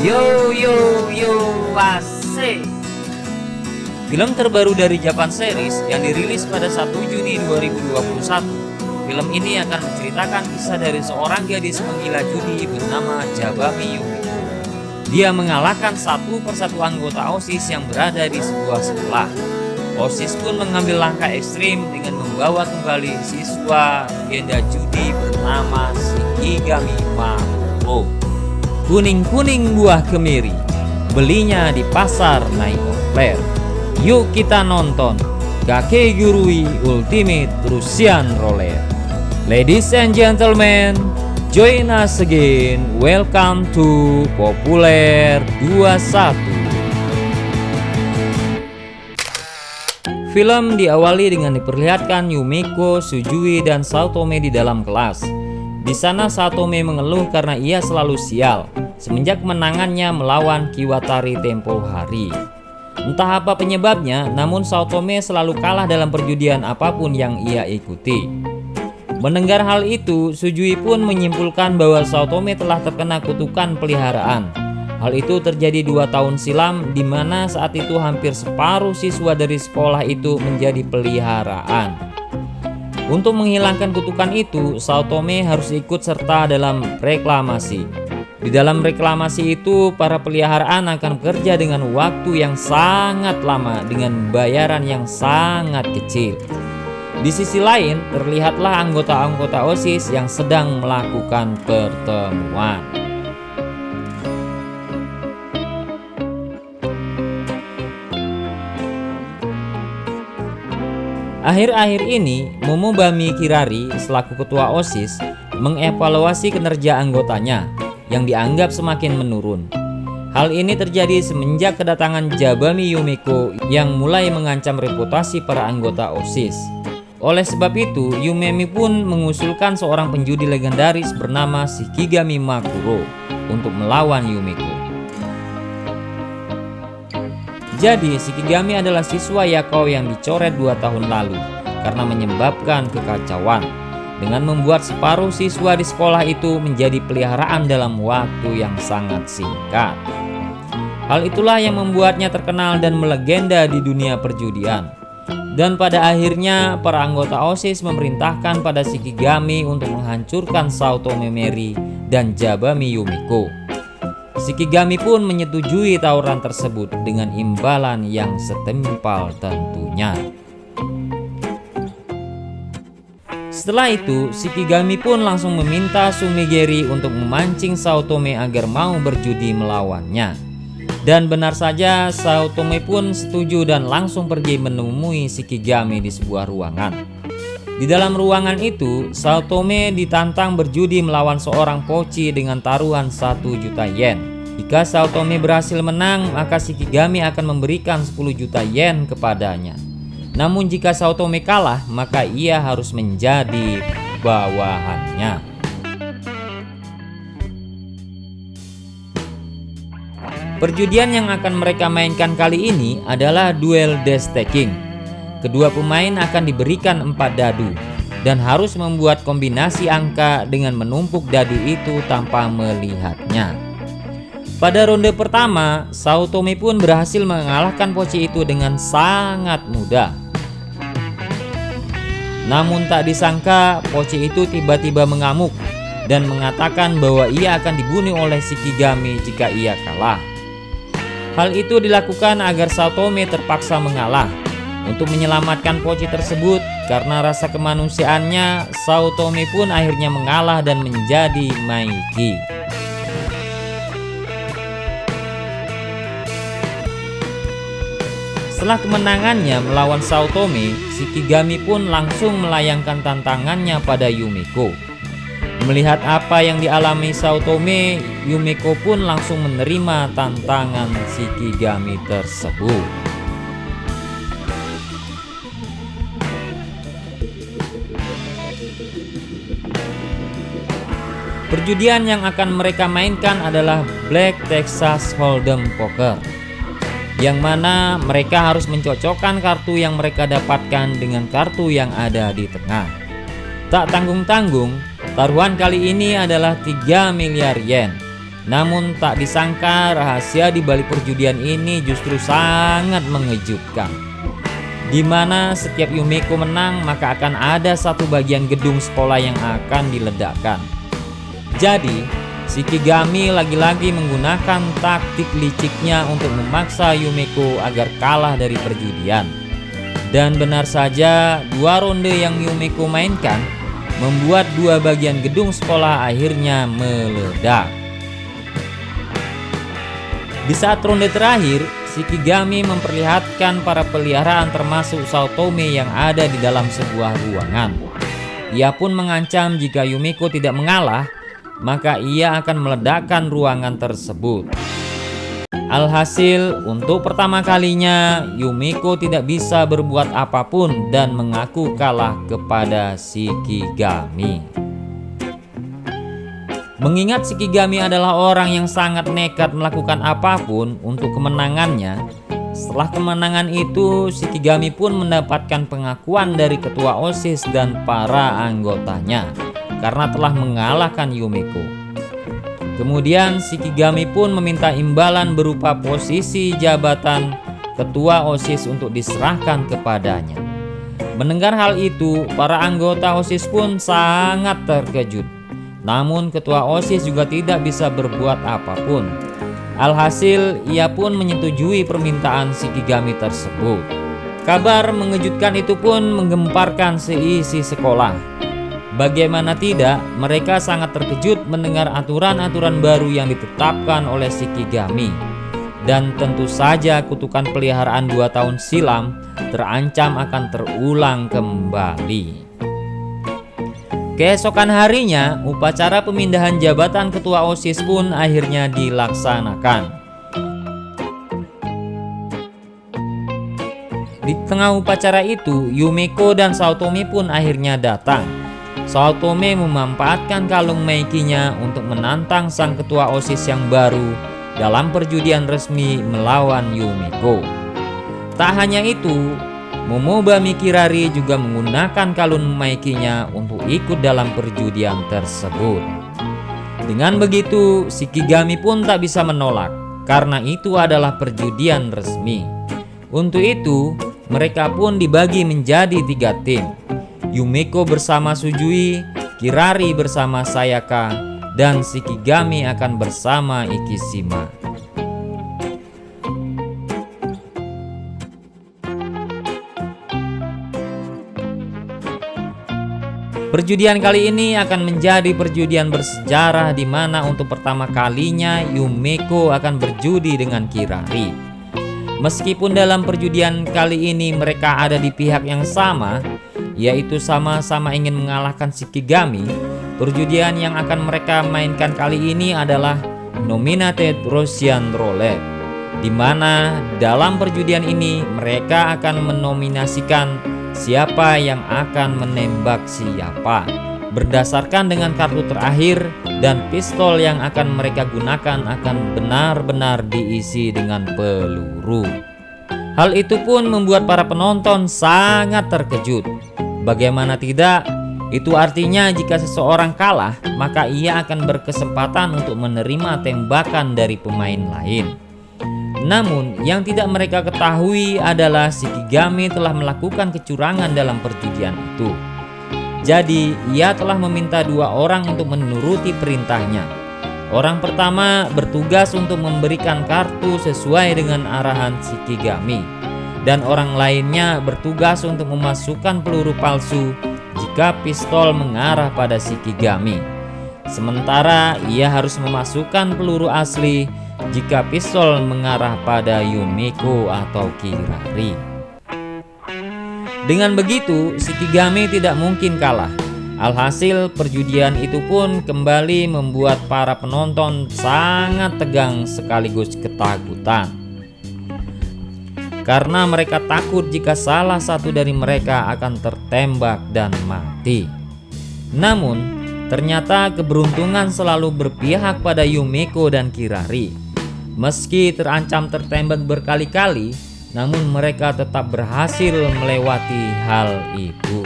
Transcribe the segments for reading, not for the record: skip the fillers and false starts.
Yo yo yo asik. Film terbaru dari Japan Series yang dirilis pada 1 Juni 2021. Film ini akan menceritakan kisah dari seorang gadis penggila judi bernama Jabami Yumiko. Dia mengalahkan satu persatu anggota OSIS yang berada di sebuah sekolah. OSIS pun mengambil langkah ekstrim dengan membawa kembali siswa legenda judi bernama Shikigami Makuro. Kuning-kuning buah kemiri, belinya di pasar Naikofler. Yuk kita nonton Kakegurui Ultimate Russian Roulette. Ladies and gentlemen, join us again. Welcome to Populer 21. Film diawali dengan diperlihatkan Yumiko, Sujui, dan Saotome di dalam kelas. Di sana Saotome mengeluh karena ia selalu sial semenjak kemenangannya melawan Kiwatari tempo hari. Entah apa penyebabnya, namun Saotome selalu kalah dalam perjudian apapun yang ia ikuti. Mendengar hal itu, Sujui pun menyimpulkan bahwa Saotome telah terkena kutukan peliharaan. Hal itu terjadi 2 tahun silam, di mana saat itu hampir separuh siswa dari sekolah itu menjadi peliharaan. Untuk menghilangkan kutukan itu, Saotome harus ikut serta dalam reklamasi. Di dalam reklamasi itu, para peliharaan akan bekerja dengan waktu yang sangat lama dengan bayaran yang sangat kecil. Di sisi lain, terlihatlah anggota-anggota OSIS yang sedang melakukan pertemuan. Akhir-akhir ini, Momobami Kirari selaku ketua OSIS mengevaluasi kinerja anggotanya yang dianggap semakin menurun. Hal ini terjadi semenjak kedatangan Jabami Yumiko yang mulai mengancam reputasi para anggota OSIS. Oleh sebab itu, Yumemi pun mengusulkan seorang penjudi legendaris bernama Shikigami Makuro untuk melawan Yumiko. Jadi, Shikigami adalah siswa Yakao yang dicoret 2 tahun lalu karena menyebabkan kekacauan dengan membuat separuh siswa di sekolah itu menjadi peliharaan dalam waktu yang sangat singkat. Hal itulah yang membuatnya terkenal dan melegenda di dunia perjudian. Dan pada akhirnya, para anggota OSIS memerintahkan pada Shikigami untuk menghancurkan Saotome Meri dan Jabami Yumiko. Shikigami pun menyetujui tawaran tersebut dengan imbalan yang setimpal tentunya. Setelah itu, Shikigami pun langsung meminta Sumigeri untuk memancing Saotome agar mau berjudi melawannya. Dan benar saja, Saotome pun setuju dan langsung pergi menemui Shikigami di sebuah ruangan. Di dalam ruangan itu, Saotome ditantang berjudi melawan seorang poci dengan taruhan 1 juta yen. Jika Saotome berhasil menang, maka Shikigami akan memberikan 10 juta yen kepadanya. Namun jika Saotome kalah, maka ia harus menjadi bawahannya. Perjudian yang akan mereka mainkan kali ini adalah duel death stacking. Kedua pemain akan diberikan 4 dadu dan harus membuat kombinasi angka dengan menumpuk dadu itu tanpa melihatnya. Pada ronde pertama, Saotome pun berhasil mengalahkan poci itu dengan sangat mudah. Namun tak disangka, poci itu tiba-tiba mengamuk dan mengatakan bahwa ia akan dibunuh oleh Shikigami jika ia kalah. Hal itu dilakukan agar Saotome terpaksa mengalah. Untuk menyelamatkan poci tersebut, karena rasa kemanusiaannya, Saotome pun akhirnya mengalah dan menjadi Maiki. Setelah kemenangannya melawan Saotome, Shikigami pun langsung melayangkan tantangannya pada Yumiko. Melihat apa yang dialami Saotome, Yumiko pun langsung menerima tantangan Shikigami tersebut. Perjudian yang akan mereka mainkan adalah Black Texas Hold'em Poker, yang mana mereka harus mencocokkan kartu yang mereka dapatkan dengan kartu yang ada di tengah. Tak tanggung-tanggung, taruhan kali ini adalah 3 miliar yen. Namun tak disangka rahasia di balik perjudian ini justru sangat mengejutkan. Di mana setiap Yumeko menang maka akan ada satu bagian gedung sekolah yang akan diledakkan. Jadi Shikigami lagi-lagi menggunakan taktik liciknya untuk memaksa Yumeko agar kalah dari perjudian. Dan benar saja, 2 ronde yang Yumeko mainkan membuat 2 bagian gedung sekolah akhirnya meledak. Di saat ronde terakhir, Shikigami memperlihatkan para peliharaan termasuk Saotome yang ada di dalam sebuah ruangan. Ia pun mengancam jika Yumeko tidak mengalah, maka ia akan meledakkan ruangan tersebut. Alhasil, untuk pertama kalinya Yumeko tidak bisa berbuat apapun dan mengaku kalah kepada Shikigami. Mengingat Shikigami adalah orang yang sangat nekat melakukan apapun untuk kemenangannya, setelah kemenangan itu Shikigami pun mendapatkan pengakuan dari ketua OSIS dan para anggotanya karena telah mengalahkan Yumeko. Kemudian Shikigami pun meminta imbalan berupa posisi jabatan ketua OSIS untuk diserahkan kepadanya. Mendengar hal itu, para anggota OSIS pun sangat terkejut. Namun ketua OSIS juga tidak bisa berbuat apapun. Alhasil, ia pun menyetujui permintaan Shikigami tersebut. Kabar mengejutkan itu pun menggemparkan seisi sekolah. Bagaimana tidak, mereka sangat terkejut mendengar aturan-aturan baru yang ditetapkan oleh Shikigami. Dan tentu saja kutukan peliharaan 2 tahun silam terancam akan terulang kembali. Keesokan harinya, upacara pemindahan jabatan ketua OSIS pun akhirnya dilaksanakan. Di tengah upacara itu, Yumeko dan Saotome pun akhirnya datang. Saotome memanfaatkan kalung Meikinya untuk menantang sang ketua OSIS yang baru dalam perjudian resmi melawan Yumeko. Tak hanya itu, Momobami Kirari juga menggunakan kalung Meikinya untuk ikut dalam perjudian tersebut. Dengan begitu, Shikigami pun tak bisa menolak karena itu adalah perjudian resmi. Untuk itu, mereka pun dibagi menjadi 3 tim. Yumeko bersama Sujui, Kirari bersama Sayaka, dan Shikigami akan bersama Ikishima. Perjudian kali ini akan menjadi perjudian bersejarah di mana untuk pertama kalinya Yumeko akan berjudi dengan Kirari. Meskipun dalam perjudian kali ini mereka ada di pihak yang sama, yaitu sama-sama ingin mengalahkan Shikigami, perjudian yang akan mereka mainkan kali ini adalah Nominated Russian Roulette, di mana dalam perjudian ini mereka akan menominasikan siapa yang akan menembak siapa berdasarkan dengan kartu terakhir, dan pistol yang akan mereka gunakan akan benar-benar diisi dengan peluru. Hal itu pun membuat para penonton sangat terkejut. Bagaimana tidak, itu artinya jika seseorang kalah maka ia akan berkesempatan untuk menerima tembakan dari pemain lain. Namun yang tidak mereka ketahui adalah Shikigami telah melakukan kecurangan dalam perjudian itu. Jadi ia telah meminta 2 orang untuk menuruti perintahnya. Orang pertama bertugas untuk memberikan kartu sesuai dengan arahan Shikigami, dan orang lainnya bertugas untuk memasukkan peluru palsu jika pistol mengarah pada Shikigami. Sementara ia harus memasukkan peluru asli jika pistol mengarah pada Yumeko atau Kirari. Dengan begitu, Shikigami tidak mungkin kalah. Alhasil, perjudian itu pun kembali membuat para penonton sangat tegang sekaligus ketakutan. Karena mereka takut jika salah satu dari mereka akan tertembak dan mati. Namun, ternyata keberuntungan selalu berpihak pada Yumeko dan Kirari. Meski terancam tertembak berkali-kali, namun mereka tetap berhasil melewati hal itu.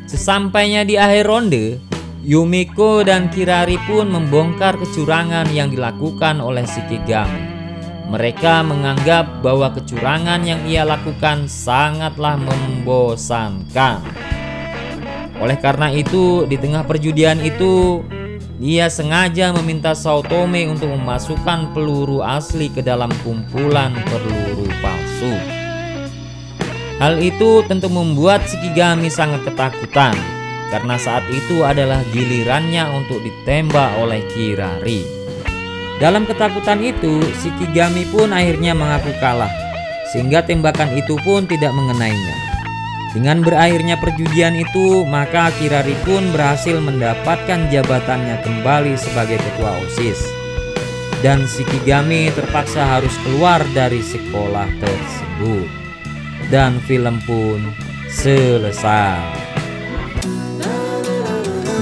Sesampainya di akhir ronde, Yumiko dan Kirari pun membongkar kecurangan yang dilakukan oleh Shikigami. Mereka menganggap bahwa kecurangan yang ia lakukan sangatlah membosankan. Oleh karena itu, di tengah perjudian itu, ia sengaja meminta Saotome untuk memasukkan peluru asli ke dalam kumpulan peluru palsu. Hal itu tentu membuat Shikigami sangat ketakutan, karena saat itu adalah gilirannya untuk ditembak oleh Kirari. Dalam ketakutan itu, Shikigami pun akhirnya mengaku kalah, sehingga tembakan itu pun tidak mengenainya. Dengan berakhirnya perjudian itu, maka Kirari pun berhasil mendapatkan jabatannya kembali sebagai ketua OSIS. Dan Shikigami terpaksa harus keluar dari sekolah tersebut. Dan film pun selesai.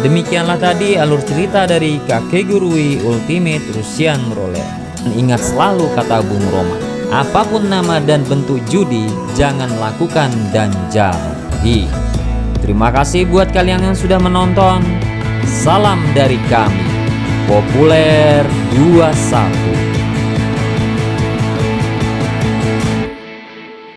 Demikianlah tadi alur cerita dari Kakegurui Ultimate Russian Roulette. Dan ingat selalu kata Bung Roma, apapun nama dan bentuk judi, jangan lakukan dan jauhi. Terima kasih buat kalian yang sudah menonton. Salam dari kami, Populer 21.